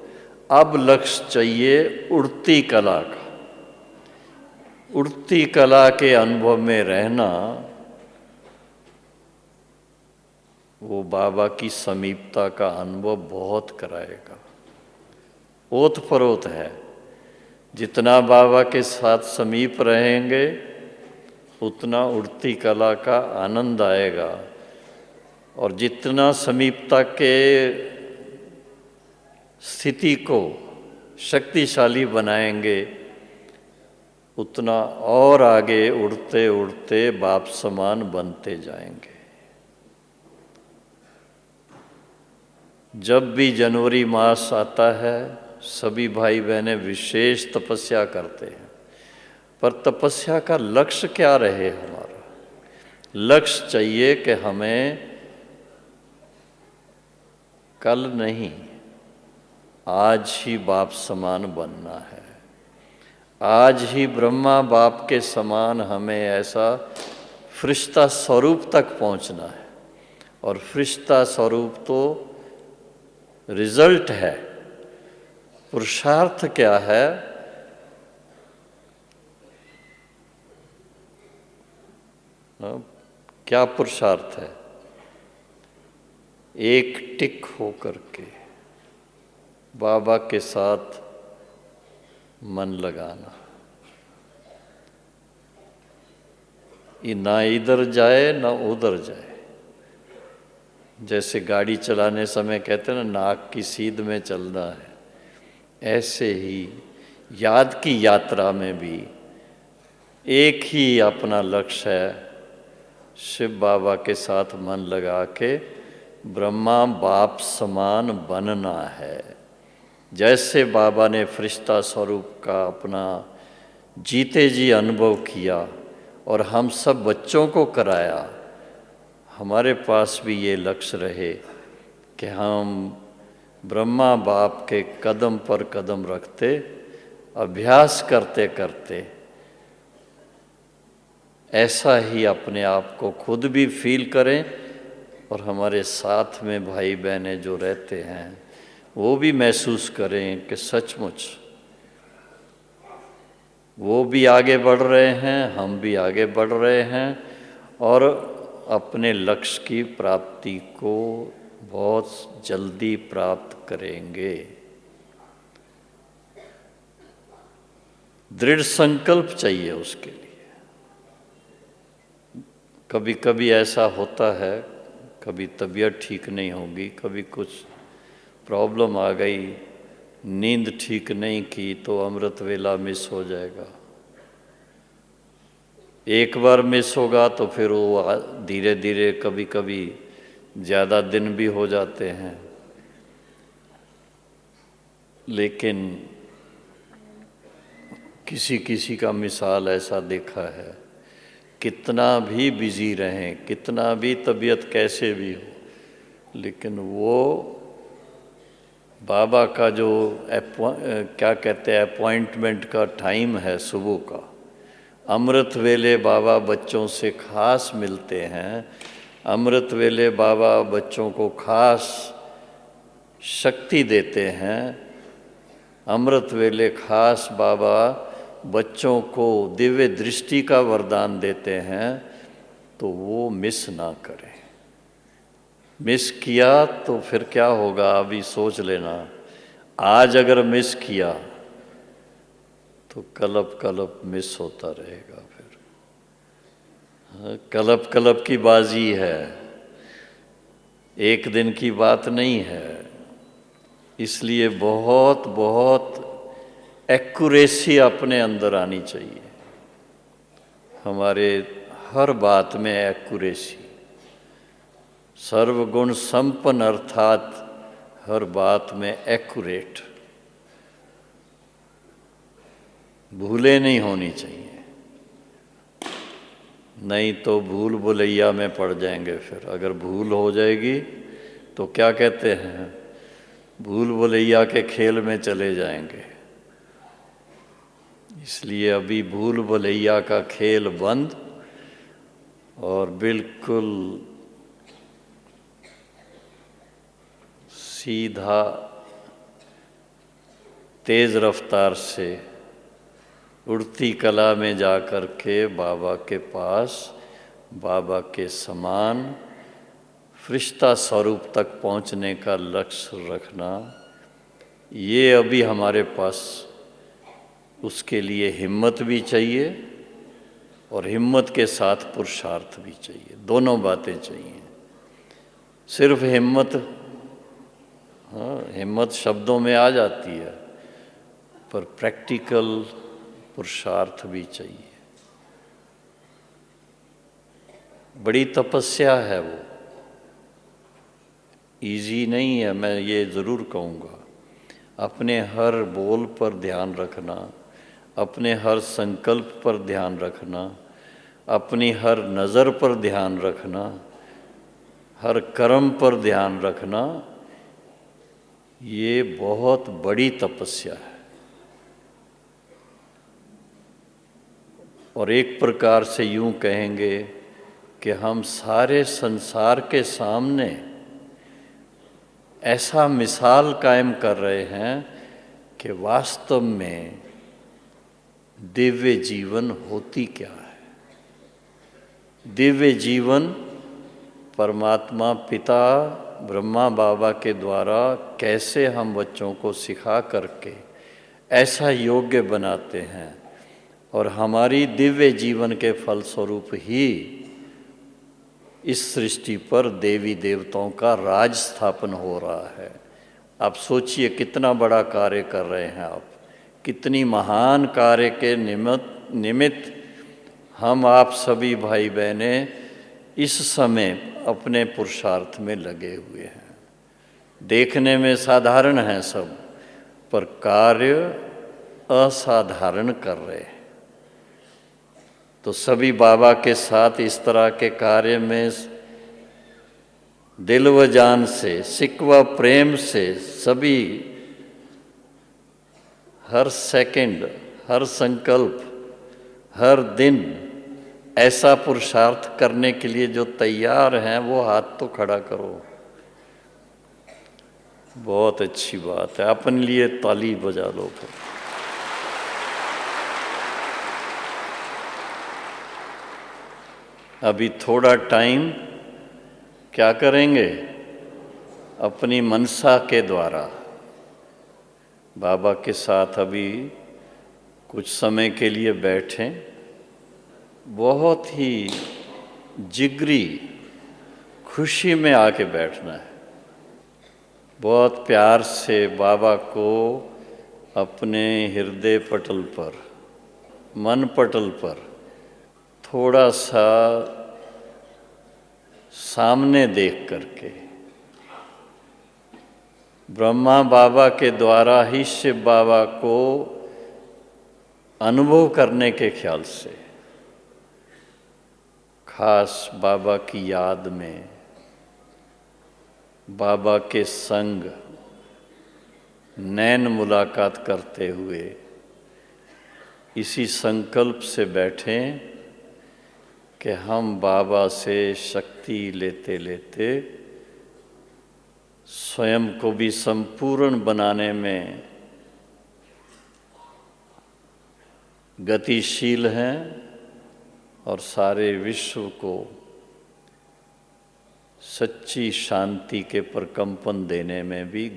अब लक्ष्य चाहिए उड़ती कला का। उड़ती कला के अनुभव में रहना वो बाबा की समीपता का अनुभव बहुत कराएगा। ओतप्रोत है। जितना बाबा के साथ समीप रहेंगे उतना उड़ती कला का आनंद आएगा, और जितना समीपता के स्थिति को शक्तिशाली बनाएंगे उतना और आगे उड़ते उड़ते बाप समान बनते जाएंगे। जब भी जनवरी मास आता है सभी भाई बहनें विशेष तपस्या करते हैं, पर तपस्या का लक्ष्य क्या रहे? हमारा लक्ष्य चाहिए कि हमें कल नहीं, आज ही बाप समान बनना है। आज ही ब्रह्मा बाप के समान हमें ऐसा फरिश्ता स्वरूप तक पहुंचना है। और फरिश्ता स्वरूप तो रिजल्ट है। पुरुषार्थ क्या है? क्या पुरुषार्थ है? एक टिक होकर के बाबा के साथ मन लगाना, ये ना इधर जाए ना उधर जाए। जैसे गाड़ी चलाने समय कहते हैं ना, नाक की सीध में चलना है, ऐसे ही याद की यात्रा में भी एक ही अपना लक्ष्य है, शिव बाबा के साथ मन लगा के ब्रह्मा बाप समान बनना है। जैसे बाबा ने फरिश्ता स्वरूप का अपना जीते जी अनुभव किया और हम सब बच्चों को कराया, हमारे पास भी ये लक्ष्य रहे कि हम ब्रह्मा बाप के कदम पर कदम रखते, अभ्यास करते करते ऐसा ही अपने आप को खुद भी फील करें, और हमारे साथ में भाई बहनें जो रहते हैं वो भी महसूस करें कि सचमुच वो भी आगे बढ़ रहे हैं, हम भी आगे बढ़ रहे हैं, और अपने लक्ष्य की प्राप्ति को बहुत जल्दी प्राप्त करेंगे। दृढ़ संकल्प चाहिए उसके लिए। कभी कभी ऐसा होता है, कभी तबीयत ठीक नहीं होगी, कभी कुछ प्रॉब्लम आ गई, नींद ठीक नहीं की तो अमृत वेला मिस हो जाएगा। एक बार मिस होगा तो फिर वो धीरे धीरे कभी कभी ज़्यादा दिन भी हो जाते हैं। लेकिन किसी किसी का मिसाल ऐसा देखा है, कितना भी बिजी रहें, कितना भी तबीयत कैसे भी हो, लेकिन वो बाबा का जो क्या कहते हैं अपॉइंटमेंट का टाइम है सुबह का, अमृत वेले बाबा बच्चों से खास मिलते हैं। अमृत वेले बाबा बच्चों को खास शक्ति देते हैं। अमृत वेले खास बाबा बच्चों को दिव्य दृष्टि का वरदान देते हैं, तो वो मिस ना करें। मिस किया तो फिर क्या होगा, अभी सोच लेना। आज अगर मिस किया तो कलप कलप मिस होता रहेगा। फिर कलप कलप की बाजी है, एक दिन की बात नहीं है। इसलिए बहुत बहुत एक्यूरेसी अपने अंदर आनी चाहिए। हमारे हर बात में एक्यूरेसी, सर्वगुण संपन्न अर्थात हर बात में एक्यूरेट, भूले नहीं होनी चाहिए, नहीं तो भूल भुलैया में पड़ जाएंगे। फिर अगर भूल हो जाएगी तो क्या कहते हैं, भूल भुलैया के खेल में चले जाएंगे। इसलिए अभी भूल भुलैया का खेल बंद और बिल्कुल सीधा तेज रफ्तार से उड़ती कला में जाकर के बाबा के पास, बाबा के समान फरिश्ता स्वरूप तक पहुंचने का लक्ष्य रखना, ये अभी हमारे पास उसके लिए हिम्मत भी चाहिए और हिम्मत के साथ पुरुषार्थ भी चाहिए। दोनों बातें चाहिए। सिर्फ हिम्मत, हाँ हिम्मत शब्दों में आ जाती है, पर प्रैक्टिकल पुरुषार्थ भी चाहिए। बड़ी तपस्या है वो, इजी नहीं है, मैं ये ज़रूर कहूँगा। अपने हर बोल पर ध्यान रखना, अपने हर संकल्प पर ध्यान रखना, अपनी हर नज़र पर ध्यान रखना, हर कर्म पर ध्यान रखना, ये बहुत बड़ी तपस्या है। और एक प्रकार से यूँ कहेंगे कि हम सारे संसार के सामने ऐसा मिसाल कायम कर रहे हैं कि वास्तव में दिव्य जीवन होती क्या है। दिव्य जीवन परमात्मा पिता ब्रह्मा बाबा के द्वारा कैसे हम बच्चों को सिखा करके ऐसा योग्य बनाते हैं, और हमारी दिव्य जीवन के फलस्वरूप ही इस सृष्टि पर देवी देवताओं का राज स्थापन हो रहा है। आप सोचिए कितना बड़ा कार्य कर रहे हैं आप, कितनी महान कार्य के निमित्त हम आप सभी भाई बहनें इस समय अपने पुरुषार्थ में लगे हुए हैं। देखने में साधारण हैं सब, पर कार्य असाधारण कर रहे हैं। तो सभी बाबा के साथ इस तरह के कार्य में दिल व जान से, सिक व प्रेम से सभी हर सेकंड, हर संकल्प, हर दिन ऐसा पुरुषार्थ करने के लिए जो तैयार हैं, वो हाथ तो खड़ा करो। बहुत अच्छी बात है, अपने लिए ताली बजा लो। फिर अभी थोड़ा टाइम क्या करेंगे, अपनी मनसा के द्वारा बाबा के साथ अभी कुछ समय के लिए बैठें। बहुत ही जिगरी खुशी में आके बैठना है। बहुत प्यार से बाबा को अपने हृदय पटल पर, मन पटल पर थोड़ा सा सामने देख करके, ब्रह्मा बाबा के द्वारा ही शिव बाबा को अनुभव करने के ख्याल से, खास बाबा की याद में, बाबा के संग नैन मुलाकात करते हुए इसी संकल्प से बैठें कि हम बाबा से शक्ति लेते लेते स्वयं को भी संपूर्ण बनाने में गतिशील हैं और सारे विश्व को सच्ची शांति के प्रकंपन देने में भी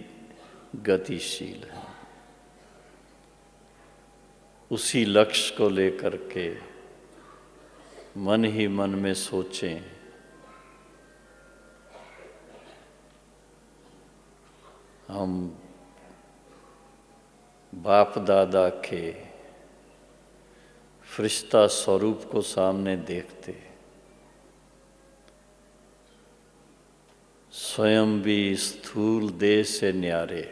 गतिशील है। उसी लक्ष्य को लेकर के मन ही मन में सोचें, हम बाप दादा के फरिश्ता स्वरूप को सामने देखते, स्वयं भी स्थूल देह से न्यारे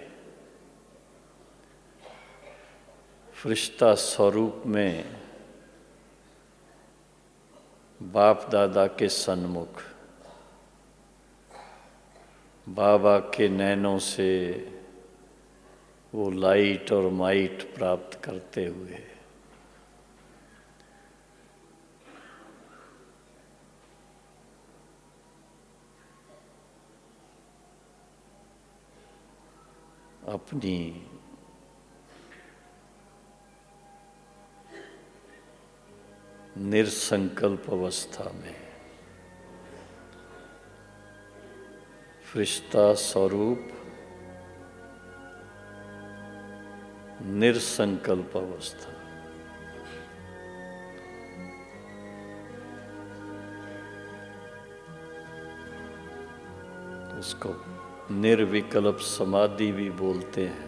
फरिश्ता स्वरूप में बाप दादा के सन्मुख बाबा के नैनों से वो लाइट और माइट प्राप्त करते हुए अपनी निरसंकल्प अवस्था में फरिश्ता स्वरूप निरसंकल्प अवस्था, उसको निर्विकल्प समाधि भी बोलते हैं।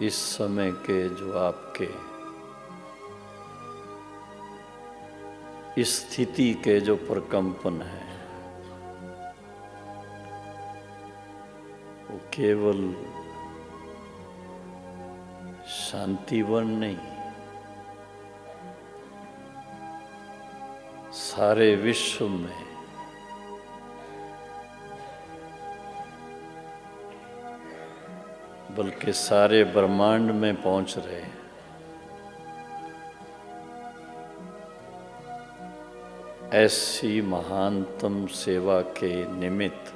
इस समय के जो आपके इस स्थिति के जो प्रकंपन है वो केवल शांतिवन नहीं, सारे विश्व में बल्कि सारे ब्रह्मांड में पहुंच रहे हैं। ऐसी महानतम सेवा के निमित्त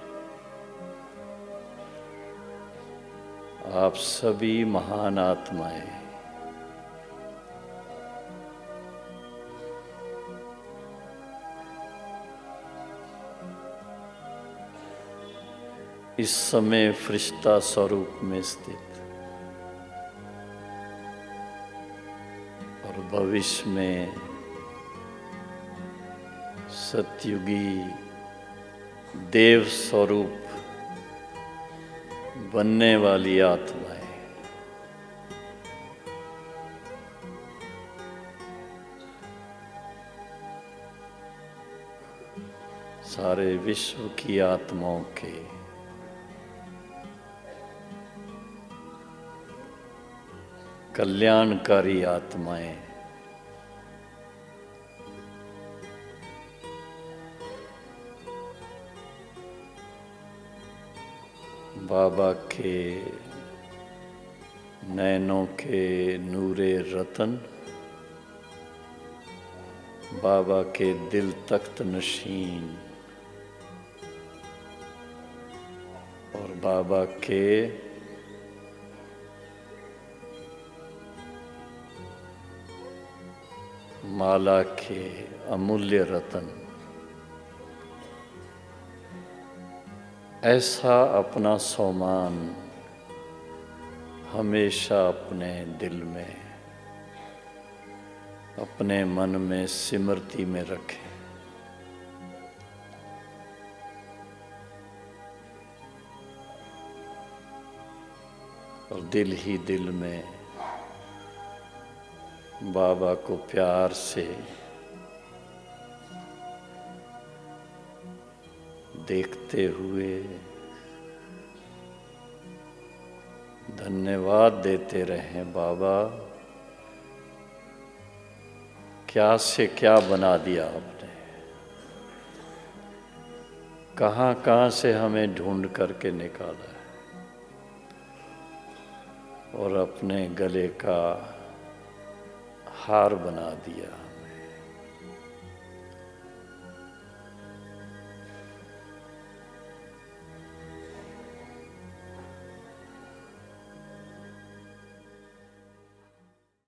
आप सभी महान आत्माएं इस समय फरिश्ता स्वरूप में स्थित और भविष्य में सतयुगी देव स्वरूप बनने वाली आत्माएं सारे विश्व की आत्माओं के कल्याणकारी आत्माएं। बाबा के नैनों के नूरे रतन, बाबा के दिल तख्त नशीन और बाबा के माला के अमूल्य रतन, ऐसा अपना सोमान हमेशा अपने दिल में, अपने मन में स्मृति में रखें। और दिल ही दिल में बाबा को प्यार से देखते हुए धन्यवाद देते रहें। बाबा, क्या से क्या बना दिया आपने, कहाँ कहाँ से हमें ढूंढ करके निकाला है और अपने गले का हार बना दिया।